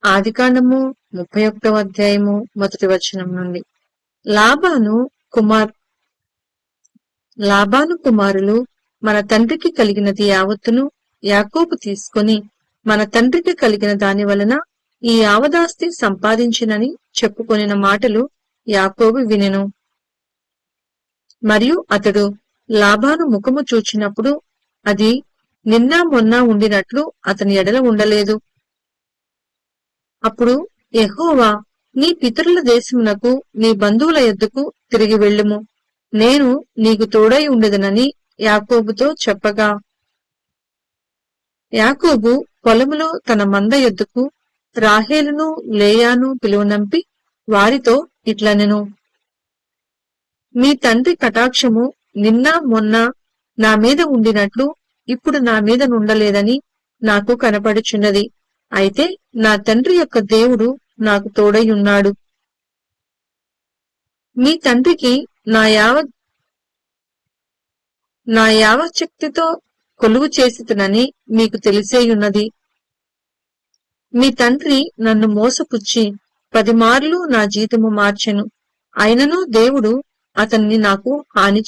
ఆదికాండము 31వ అధ్యాయము 1వ వచనం నుండి. లాబాను కుమారులు మన తండ్రికి కలిగినది యావత్తును యాకోబు తీసుకొని మన తండ్రికి కలిగిన దాని వలన ఈ యావదాస్తి సంపాదించినని చెప్పుకొనిన మాటలు యాకోబు వినెను. మరియు అతడు లాబాను ముఖము చూచినప్పుడు అది నిన్న మొన్న ఉండినట్లు అతని ఎడల ఉండలేదు. అప్పుడు యెహోవా, నీ పితరుల దేశమునకు నీ బంధువుల యొద్దకు తిరిగి వెళ్ళుము, నేను నీకు తోడై ఉండెదనని యాకోబుతో చెప్పగా, యాకోబు పొలములో తన మంద యొద్దకు రాహేలును లేయాను పిలువనంపి వారితో ఇట్లనెను, మీ తండ్రి కటాక్షము నిన్న మొన్న నా మీద ఉండినట్లు ఇప్పుడు నా మీద నుండలేదని నాకు కనపడుచున్నది. అయితే నా తండ్రి యొక్క దేవుడు నాకు తోడైయున్నాడు. మీ తండ్రికి నా యావశక్తితో కొలువు చేసితునని మీకు తెలిసేయున్నది. మీ తండ్రి నన్ను మోసపుచ్చి 10 మార్లు నా జీతము మార్చెను. అయినను దేవుడు అతన్ని నాకు హాని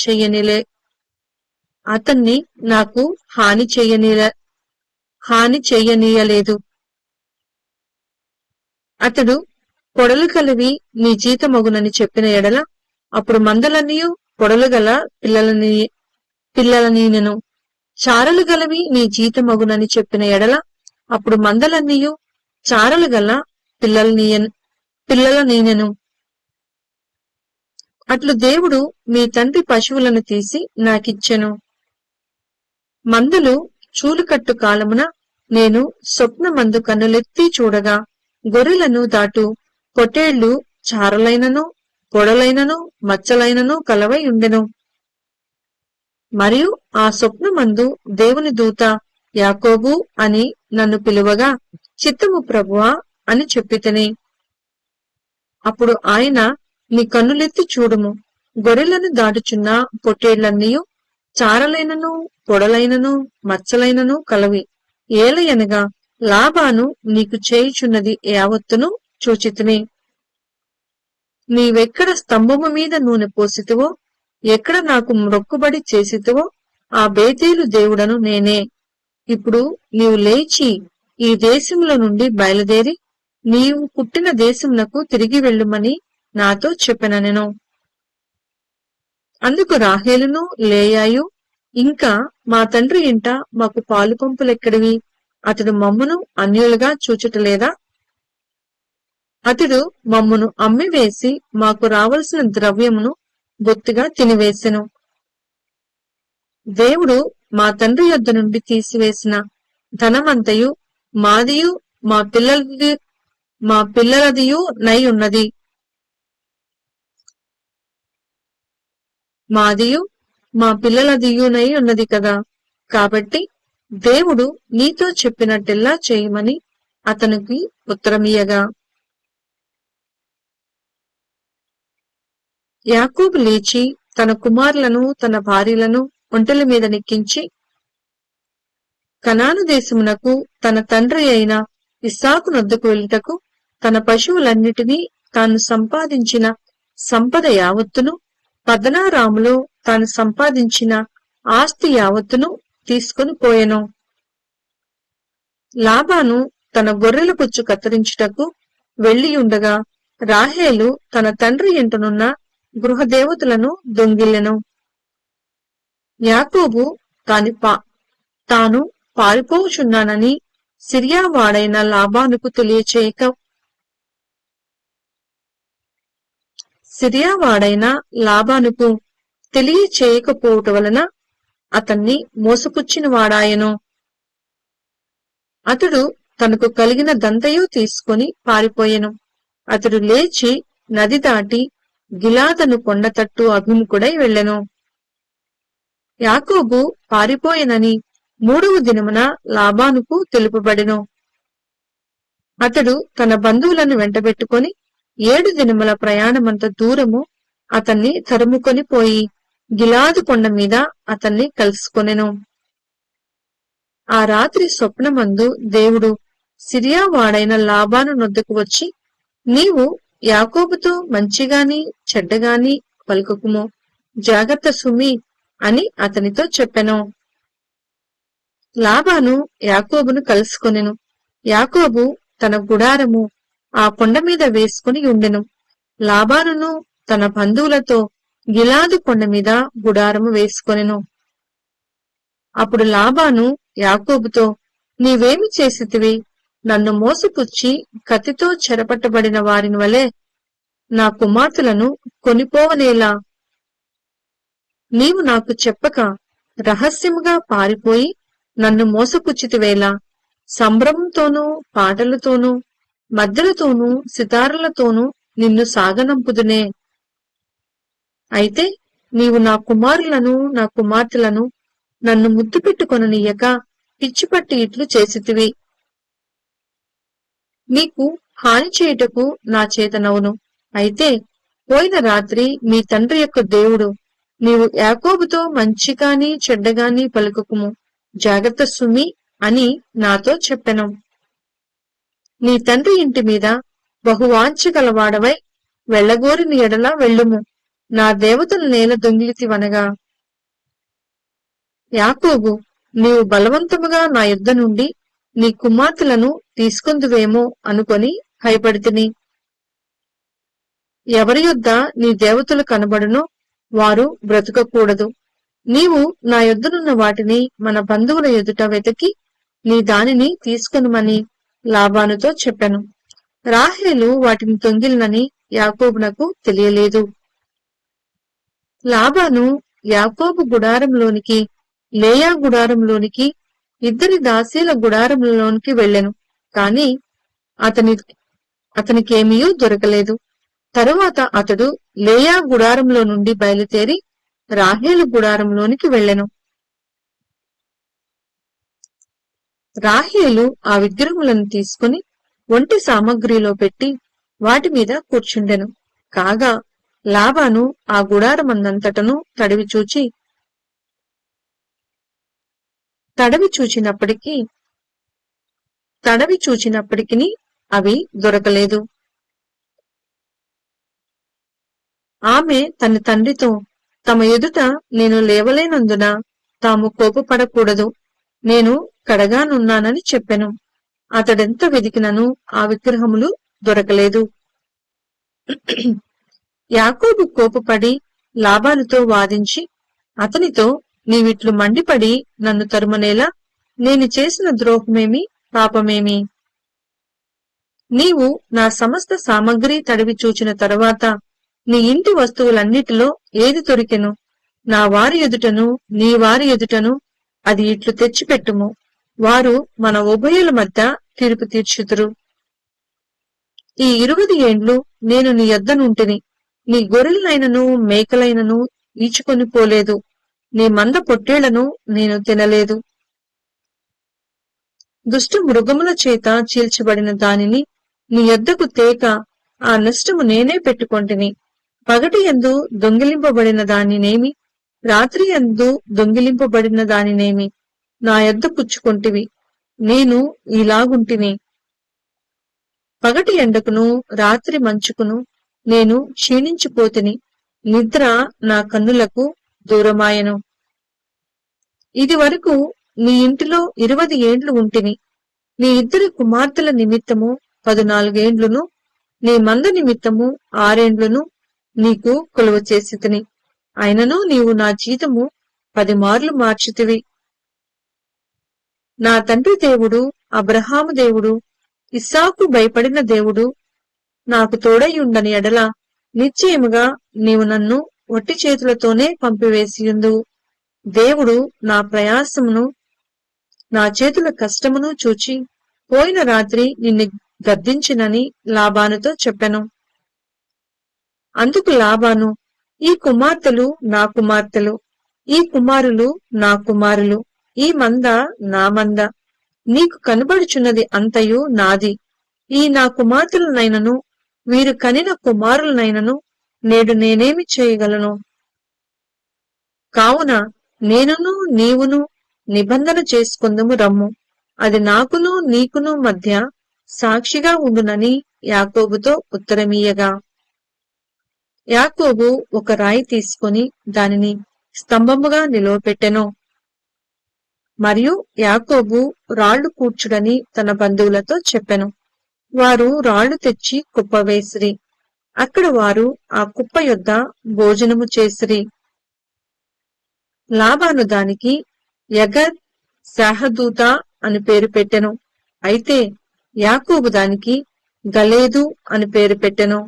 చెయ్యనీయలేదు. అతడు పొడలు కలవి నీ జీతమగునని చెప్పిన ఎడల అప్పుడు మందలన్నీయు పొడలు గల పిల్లలనీనెను. చారలు గలవి నీ జీతమగునని చెప్పిన ఎడల అప్పుడు మందలన్నీయు చారలు గల పిల్లలనీనెను. అట్లు దేవుడు మీ తండ్రి పశువులను తీసి నాకిచ్చెను. మందలు చూలుకట్టు కాలమున నేను స్వప్నమందు కన్నులెత్తి చూడగా గొర్రెలను దాటు పొటేళ్లు చారలైనను పొడలైనను మచ్చలైనను కలవై ఉండెను. మరియు ఆ స్వప్నమందు దేవుని దూత యాకోబు అని నన్ను పిలువగా, చిత్తము ప్రభువా అని చెప్పితిని. అప్పుడు ఆయన, నీ కన్నులెత్తి చూడుము, గొర్రెలను దాటుచున్న పొట్టేళ్లన్నీయు చారలైనను పొడలైనను మచ్చలైనను కలవి. ఏలయనగా లాబాను నీకు చేయుచున్నది యావత్తును చూచితిని. నీవెక్కడ స్తంభము మీద నూనె పోసితివో, ఎక్కడ నాకు మ్రొక్కుబడి చేసితివో ఆ బేతేలు దేవుడను నేనే. ఇప్పుడు నీవు లేచి ఈ దేశముల నుండి బయలుదేరి నీవు పుట్టిన దేశమునకు తిరిగి వెళ్ళుమని నాతో చెప్పెననెను. అందుకు రాహేలును లేయాయు, ఇంకా మా తండ్రి ఇంట మాకు పాలు పంపులెక్కడివి? అతడు మమ్మును అన్యులుగా చూచుటలేదా? అతడు మమ్మును అమ్మివేసి మాకు రావలసిన ద్రవ్యమును బొత్తిగా తినివేసెను. దేవుడు మా తండ్రి యొద్ద నుండి తీసివేసిన ధనమంతయు మాదియు మా పిల్లలదియు నై ఉన్నది. మాదియు మా పిల్లలదియునై ఉన్నది కదా. కాబట్టి దేవుడు నీతో చెప్పినట్టెల్లా చేయమని అతనికి ఉత్తరమియ్యగా, యాకోబు లేచి తన కుమారులను తన భార్యలను ఒంటెల మీద నెక్కించి కనాను దేశమునకు తన తండ్రి అయిన ఇస్సాకు నొద్దకు వెళ్ళుటకు తన పశువులన్నిటినీ తాను సంపాదించిన సంపద యావత్తును పద్దనారాములో తాను సంపాదించిన ఆస్తి యావత్తును తీసుకుని పోయెను. లాబాను తన గొర్రెల పుచ్చు కత్తిరించుటకు వెళ్లియుండగా రాహేలు తన తండ్రి ఇంటనున్న గృహదేవతలను దొంగిల్లెను. యాకోబు తాను పారిపోవుచున్నానని సిరియావాడైన లాబానుకు తెలియచేయకపోవుట వలన అతన్ని మోసపుచ్చిన వాడాయెను. అతడు తనకు కలిగిన దంతయు తీసుకొని పారిపోయెను. అతడు లేచి నది దాటి గిలాదను కొండతట్టు అభిముఖుడై వెళ్ళెను. యాకోబు పారిపోయెనని 3వ దినమున లాబానుకు తెలుపబడెను. అతడు తన బంధువులను వెంటబెట్టుకొని 7 దినముల ప్రయాణమంత దూరము అతన్ని తరుముకొని పోయి గిలాదు కొండ మీద అతన్ని కలుసుకొనెను. ఆ రాత్రి స్వప్నమందు దేవుడు సిరియా వాడైన లాబాను నొద్దకు వచ్చి, నీవు యాకోబుతో మంచిగాని చెడ్డగాని పలుకకుము, జాగ్రత్త సుమి అని అతనితో చెప్పెను. లాబాను యాకోబును కలుసుకొనెను. యాకోబు తన గుడారము ఆ కొండ మీద వేసుకుని ఉండెను. లాబానును తన బంధువులతో గిలాదు కొండ మీద గుడారము వేసుకొనెను. అప్పుడు లాబాను యాకోబుతో, నీవేమి చేసితివి? నన్ను మోసపుచ్చి కత్తితో చెరపట్టబడిన వారిని వలె నా కుమార్తెలను కొనిపోవనేలా? నీవు నాకు చెప్పక రహస్యముగా పారిపోయి నన్ను మోసపుచ్చితివేలా? సంభ్రమంతోనూ పాటలతోనూ మద్దెలతోనూ సితారలతోనూ నిన్ను సాగనంపుదునే. అయితే నీవు నా కుమారులను నా కుమార్తెలను నన్ను ముద్దు పెట్టుకొననీయక పిచ్చిపట్టి ఇట్లు చేసితివి. నీకు హాని చేయుటకు నా చేతనవును. అయితే పోయిన రాత్రి మీ తండ్రి యొక్క దేవుడు, నీవు యాకోబుతో మంచిగాని చెడ్డగాని పలుకకుము, జాగ్రత్త సుమి అని నాతో చెప్పెను. నీ తండ్రి ఇంటి మీద బహువాంఛ గలవాడవై వెళ్లగోరిని ఎడల వెళ్ళుము, నా దేవతల నేల దొంగిలితివనగా. యాకోబు, నీవు బలవంతముగా నా యుద్ధ నుండి నీ కుమార్తెలను తీసుకొందువేమో అనుకొని భయపడితిని. ఎవరి యొద్ద నీ దేవతలు కనబడునో వారు బ్రతుకకూడదు. నీవు నా యొద్దనున్న వాటిని మన బంధువుల ఎదుట వెతికి నీ దానిని తీసుకొనుమని లాబానుతో చెప్పెను. రాహేలు వాటిని దొంగిలినని యాకోబునకు తెలియలేదు. లాబాను యాకోబు గుడారంలోనికి, లేయా గుడారంలోనికి, ఇద్దరి దాసీల గుడారంలోనికి వెళ్ళెను. కాని అతనికేమీయూ దొరకలేదు. తరువాత అతడు లేయా గుడారంలో నుండి బయలుదేరి రాహేలు గుడారంలోనికి వెళ్ళెను. రాహేలు ఆ విగ్రహములను తీసుకుని ఒంటి సామగ్రిలో పెట్టి వాటి మీద కూర్చుండెను. కాగా లాబాను ఆ గుడారమందంతటను తడవి చూచినప్పటికీ అవి దొరకలేదు. ఆమె తన తండ్రితో, తమ ఎదుట నేను లేవలేనందున తాము కోపపడకూడదు, నేను కడగానున్నానని చెప్పెను. అతడెంత వెదికినను ఆ విగ్రహములు దొరకలేదు. యాకోబు కోపపడి లాబానుతో వాదించి అతనితో, నీవిట్లు మండిపడి నన్ను తరుమనేలా? నేను చేసిన ద్రోహమేమి, పాపమేమి? నీవు నా సమస్త సామగ్రి తడివి చూచిన తరువాత నీ ఇంటి వస్తువులన్నిటిలో ఏది దొరికెను? నా వారి ఎదుటను నీ వారి ఎదుటను అది ఇట్లు తెచ్చిపెట్టుము, వారు మన ఉభయుల మధ్య తీర్పు తీర్చుదురు. ఈ 20 ఏండ్లు నేను నీ యొద్దనుంటిని, నీ గొర్రెలనైనను మేకలైనను ఈచుకొని పోలేదు, నీ మంద పొట్టేళ్లను నేను తినలేదు. దుష్ట మృగముల చేత చీల్చబడిన దానిని నీ యొద్దకు తేక ఆ నష్టము నేనే పెట్టుకొంటిని. పగటి యందు దొంగిలింపబడిన దానినేమి, రాత్రి యందు దొంగిలింపబడిన దానినేమి నా యొద్ద పుచ్చుకొంటివి. నేను ఇలాగుంటిని. పగటి ఎండకును రాత్రి మంచుకును నేను క్షీణించిపోతిని, నిద్ర నా కన్నులకు దూరమాయెను. ఇది వరకు నీ ఇంటిలో 20 ఏండ్లు ఉంటిని. నీ ఇద్దరి కుమార్తెల నిమిత్తము 14 ఏండ్లును, నీ మంద నిమిత్తము 6 ఏండ్లును నీకు కొలువ చేసితిని. అయినను నీవు నా జీతము 10 మార్లు మార్చితివి. నా తండ్రి దేవుడు, అబ్రహాము దేవుడు, ఇస్సాకు భయపడిన దేవుడు నాకు తోడైయుండని ఎడల నిశ్చయముగా నీవు నన్ను ఒట్టి చేతులతోనే పంపివేసియుందువు. దేవుడు నా ప్రయాసమును నా చేతుల కష్టమును చూచి పోయిన రాత్రి నిన్ను గద్దించినని లాబానుతో చెప్పెను. అందుకు లాబాను, ఈ కుమార్తెలు నా కుమార్తెలు, ఈ కుమారులు నా కుమారులు, ఈ మంద నా మంద, నీకు కనబడుచున్నది అంతయు నాది. ఈ నా కుమార్తెలనైనను వీరు కనిన కుమారులనైనను నేడు నేనేమి చేయగలను? కావున నేనును నీవును నిబంధన చేసుకుందుము రమ్ము. అది నాకును నీకును మధ్య సాక్షిగా ఉండునని యాకోబుతో ఉత్తరమీయగా, యాకోబు ఒక రాయి తీసుకుని దానిని స్తంభముగా నిలువపెట్టెను. మరియు యాకోబు రాళ్లు కూర్చుడని తన బంధువులతో చెప్పెను. వారు రాళ్లు తెచ్చి కుప్పవేసిరి. అక్కడ వారు ఆ కుప్ప యొద్ద భోజనము చేసిరి. లాబాను దానికి యగర్ సహదూత అని పేరు పెట్టెను. అయితే యాకోబు దానికి గలేదు అని పేరు పెట్టెను.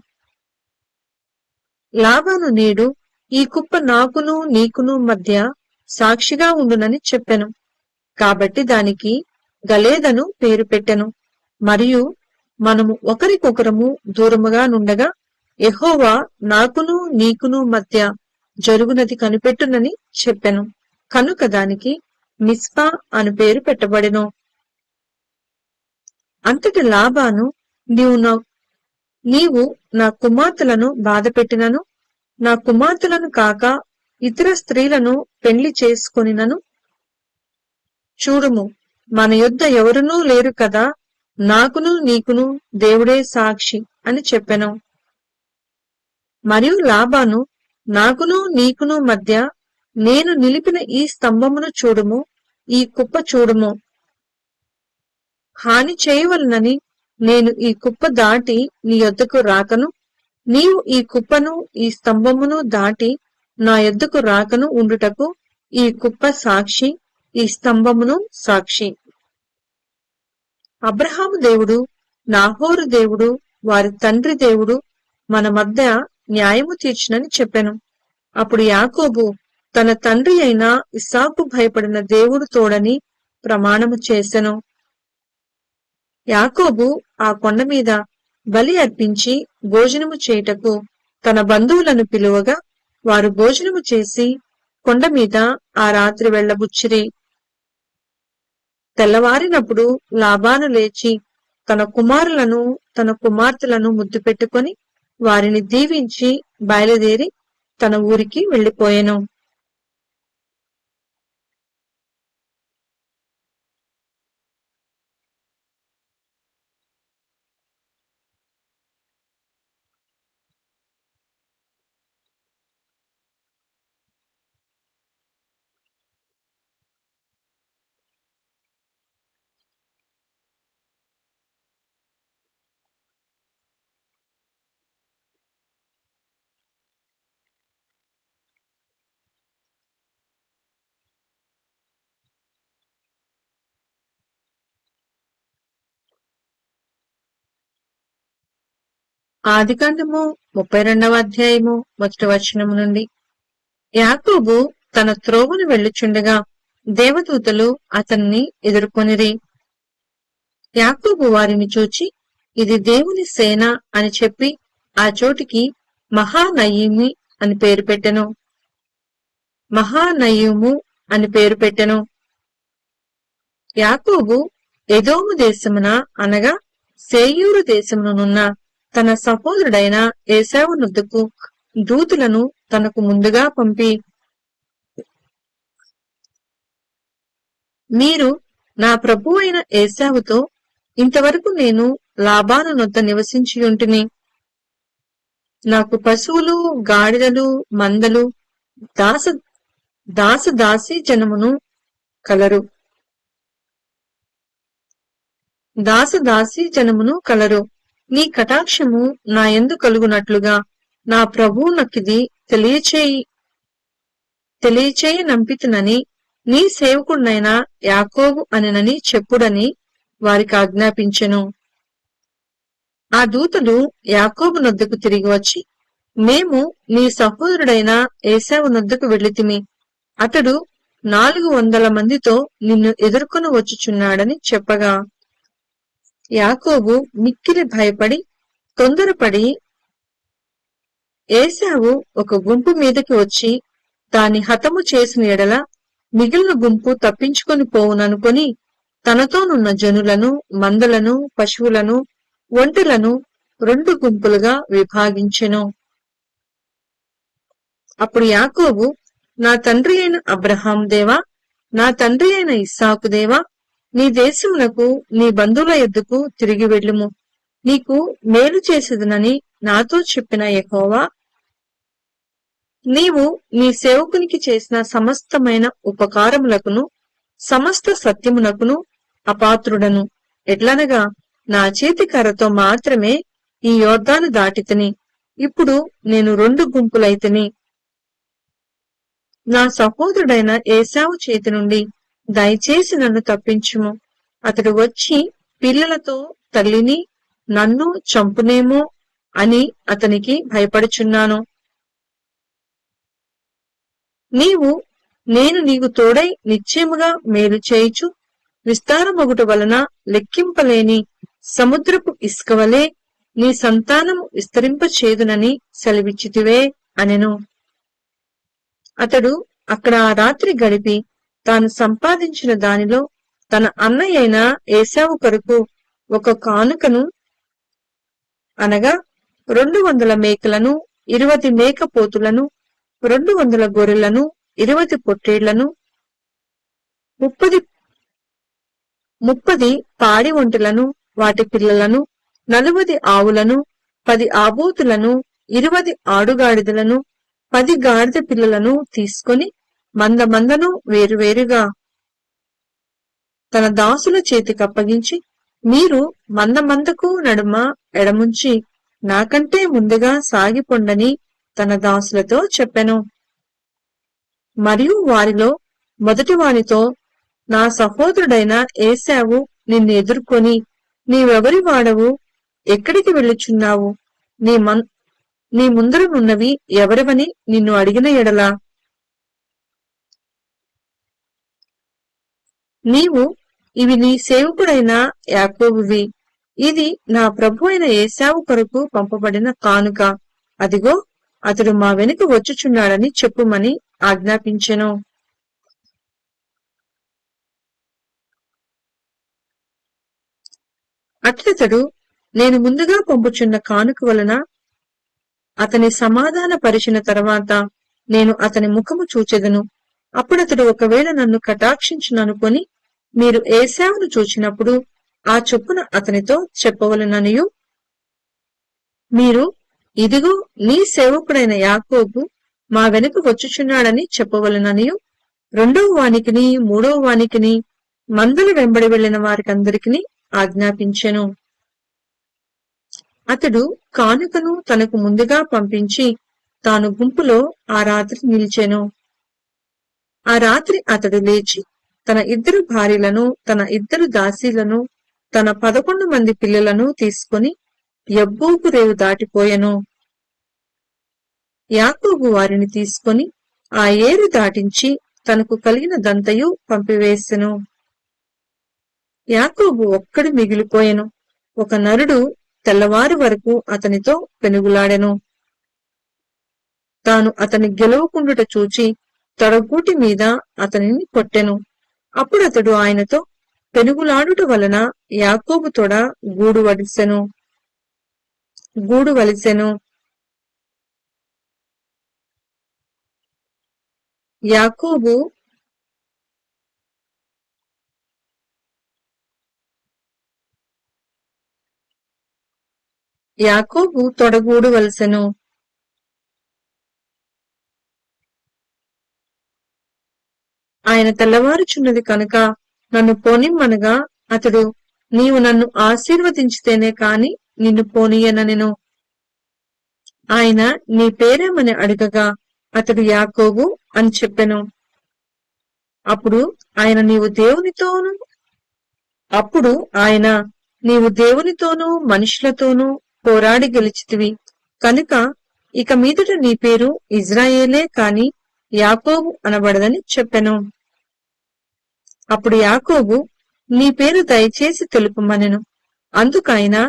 లాబాను నేడు ఈ కుప్ప నాకును నీకును మధ్య సాక్షిగా ఉండునని చెప్పెను. కాబట్టి దానికి గలేదను పేరు పెట్టెను. మరియు మనము ఒకరికొకరము దూరముగా నుండగా యెహోవా నాకును నీకును మధ్య జరుగునది కనిపెట్టునని చెప్పెను. కనుక దానికి మిస్పా అని పేరు పెట్టబడెను. అంతటి లాబాను, నీవు నా కుమార్తెలను బాధపెట్టినను, నా కుమార్తెలను కాక ఇతర స్త్రీలను పెండ్లి చేసుకొనినను చూడుము, మన యొద్ద ఎవరునూ లేరు కదా, నాకును నీకును దేవుడే సాక్షి అని చెప్పెను. మరియు లాబాను, నాకును నీకును మధ్య నేను నిలిపిన ఈ స్తంభమును చూడుము, ఈ కుప్ప చూడుము. హాని చేయవలనని నేను ఈ కుప్ప దాటి నీ యొద్దకు రాకను, నీవు ఈ కుప్పను ఈ స్తంభమును దాటి నా యొద్దకు రాకను ఉండుటకు ఈ కుప్ప సాక్షి, ఈ స్తంభమును సాక్షి. అబ్రహాము దేవుడు, నాహోరు దేవుడు, వారి తండ్రి దేవుడు మన మధ్య న్యాయము తీర్చునని చెప్పెను. అప్పుడు యాకోబు తన తండ్రి అయిన ఇస్సాకు భయపడిన దేవుడు తోడని ప్రమాణము చేసెను. యాకోబు ఆ కొండ మీద బలి అర్పించి భోజనము చేయుటకు తన బంధువులను పిలువగా, వారు భోజనము చేసి కొండ మీద ఆ రాత్రి వెళ్లబుచ్చిరి. తెల్లవారినప్పుడు లాబాను లేచి తన కుమారులను తన కుమార్తెలను ముద్దు పెట్టుకొని వారిని దీవించి బయలుదేరి తన ఊరికి వెళ్లిపోయెను. ఆదికాండము 32వ అధ్యాయము 1వ వచనము నుండి. యాకోబు తన త్రోవను వెళ్ళుచుండగా దేవదూతలు అతన్ని ఎదుర్కొనిరి. యాకోబు వారిని చూచి, ఇది దేవుని సేన అని చెప్పి ఆ చోటికి మహానయీమి అని పేరు పెట్టెను. మహానయీము అని పేరు పెట్టెను. యాకోబు ఎదోము దేశమున అనగా సేయూరు దేశమునున్న తన సహోదరుడైన ఏశావు నొద్దకు దూతులను తనకు ముందుగా పంపి, మీరు నా ప్రభు అయిన ఏశావుతో, ఇంతవరకు నేను లాబాను నొద్ద నివసించియుంటిని. నాకు పశువులు, గాడిదలు, మందలు, దాసదాసీ జనమును కలరు. నీ కటాక్షము నా యందు కలుగునట్లుగా నా ప్రభువు నకిది తెలియచేయ నంపితునని నీ సేవకుడినైన యాకోబు అనెనని చెప్పుడని వారికి ఆజ్ఞాపించెను. ఆ దూతలు యాకోబు నొద్దకు తిరిగి వచ్చి, మేము నీ సహోదరుడైన ఏశావు నొద్దకు వెళ్ళితిమి, అతడు 400 మందితో నిన్ను ఎదుర్కొని వచ్చుచున్నాడని చెప్పగా, యాకోబు మిక్కిలి భయపడి తొందరపడి ఏశావు ఒక గుంపు మీదకి వచ్చి దాని హతము చేసిన ఎడల మిగిలిన గుంపు తప్పించుకొని పోవుననుకొని తనతోనున్న జనులను, మందలను, పశువులను, ఒంటెలను 2 గుంపులుగా విభాగించెను. అప్పుడు యాకోబు, నా తండ్రి అయిన అబ్రహాం దేవా, నా తండ్రి అయిన ఇస్సాకు దేవా, నీ దేశమునకు నీ బంధువుల యొద్దకు తిరిగి వెళ్ళుము. నీకు మేలు చేసేదనని నాతో చెప్పిన యెహోవా, నీవు నీ సేవకునికి చేసిన సమస్తమైన ఉపకారములకును సమస్త సత్యమునకును అపాత్రుడను. ఎట్లనగా నా చేతి కర్రతో మాత్రమే ఈ యొర్దాను దాటితిని. ఇప్పుడు నేను 2 గుంపులైతిని. నా సహోదరుడైన ఏశావు చేతి నుండి దయచేసి నన్ను తప్పించుము. అతడు వచ్చి పిల్లలతో తల్లిని నన్ను చంపునేమో అని అతనికి భయపడుచున్నాను. నేను నీకు తోడై నిశ్చయముగా మేలు చేయుచు విస్తారమగుట వలన లెక్కింపలేని సముద్రపు ఇసుకవలే నీ సంతానము విస్తరింపచేదునని సెలవిచ్చితివే అనెను. అతడు అక్కడ ఆ రాత్రి గడిపి తాను సంపాదించిన దానిలో తన అన్నయ్యైన ఏశావు కొరకు ఒక కానుకను అనగా 200 మేకలను, 20 మేకపోతులను, 200 గొర్రెలను, 20 పొట్టేళ్లను, 30 పాడి ఒంటెలను, వాటి పిల్లలను, 40 ఆవులను, 10 ఆబోతులను, 20 ఆడుగాడిదలను, 10 గాడిద పిల్లలను తీసుకొని మందను వేరువేరుగా తన దాసుల చేతికప్పగించి, మీరు మందకు నడుమ ఎడముంచి నాకంటే ముందుగా సాగిపొండని తన దాసులతో చెప్పెను. మరియు వారిలో మొదటి వానితో, నా సహోదరుడైన ఏశావు నిన్ను ఎదుర్కొని, నీవెవరి వాడవు, ఎక్కడికి వెళ్ళుచున్నావు, నీ ముందరనున్నవి ఎవరివని నిన్ను అడిగిన ఎడలా, నీవు ఇవి నీ సేవకుడైన యాకోబువి, ఇది నా ప్రభు అయిన ఏశావు కొరకు పంపబడిన కానుక, అదిగో అతడు మా వెనుక వచ్చుచున్నాడని చెప్పుమని ఆజ్ఞాపించెను. అట్లతడు, నేను ముందుగా పంపుచున్న కానుక వలన అతని సమాధాన పరిచిన తర్వాత నేను అతని ముఖము చూచెదను. అప్పుడతడు ఒకవేళ నన్ను కటాక్షించుననుకొని మీరు ఏశావును చూచినప్పుడు ఆ చొప్పున అతనితో చెప్పవలెననియు, మీరు ఇదిగో నీ సేవకుడైన యాకోబు మా వెనుక వచ్చుచున్నాడని చెప్పవలెననియు, 2వ వానికిని 3వ వానికిని మందలు వెంబడి వెళ్లిన వారికందరికీ ఆజ్ఞాపించెను. అతడు కానుకను తనకు ముందుగా పంపించి తాను గుంపులో ఆ రాత్రి నిలిచెను. ఆ రాత్రి అతడు లేచి తన 2 భార్యలను, తన 2 దాసీలను, తన 11 మంది పిల్లలను తీసుకుని యబ్బోకు రేవు దాటిపోయెను. యాకోబు వారిని తీసుకొని ఆ ఏరు దాటించి తనకు కలిగిన దంతయు పంపివేసెను. యాకోబు ఒక్కడు మిగిలిపోయెను. ఒక నరుడు తెల్లవారు వరకు అతనితో పెనుగులాడెను. తాను అతని గెలవకుండుట చూచి తొడగూటి మీద అతనిని కొట్టెను. అప్పుడతడు ఆయనతో, పెనుగులాడుట వలన యాకోబు తొడ గూడు వలిసెను. యాకోబు తొడగూడు వలసెను. ఆయన తెల్లవారుచున్నది కనుక నన్ను పోనిమ్మనగా అతడు, నీవు నన్ను ఆశీర్వదించితేనే కాని నిన్ను పోనీయనెను. ఆయన నీ పేరేమని అడగగా అతడు యాకోబు అని చెప్పెను. అప్పుడు ఆయన నీవు దేవునితోనూ మనుషులతోనూ పోరాడి గెలిచితివి కనుక ఇక మీదట నీ పేరు ఇజ్రాయేలే కాని యాకోబు అనబడదని చెప్పెను. అప్పుడు యాకోబు, నీ పేరు దయచేసి తెలుపమనెను. అందుకైనా,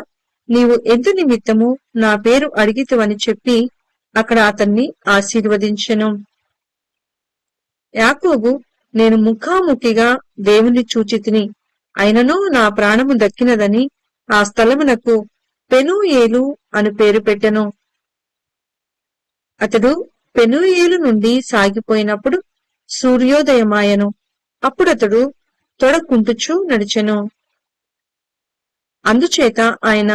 నీవు ఎందు నిమిత్తము నా పేరు అడిగితివని చెప్పి అక్కడ అతన్ని ఆశీర్వదించెను. యాకోబు, నేను ముఖాముఖిగా దేవుని చూచితిని, అయినను నా ప్రాణము దక్కినదని ఆ స్థలమునకు పెనూయేలు అను పేరు పెట్టెను. అతడు పెనూయేలు నుండి సాగిపోయినప్పుడు సూర్యోదయమాయెను. అప్పుడతడు తొడకుంటుచూ నడిచెను. అందుచేత ఆయన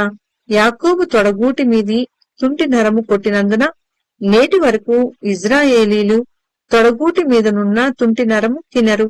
యాకోబు తొడగూటి మీది తుంటి నరము కొట్టినందున నేటి వరకు ఇజ్రాయేలీలు తొడగూటి మీదనున్న తుంటి నరము తినరు.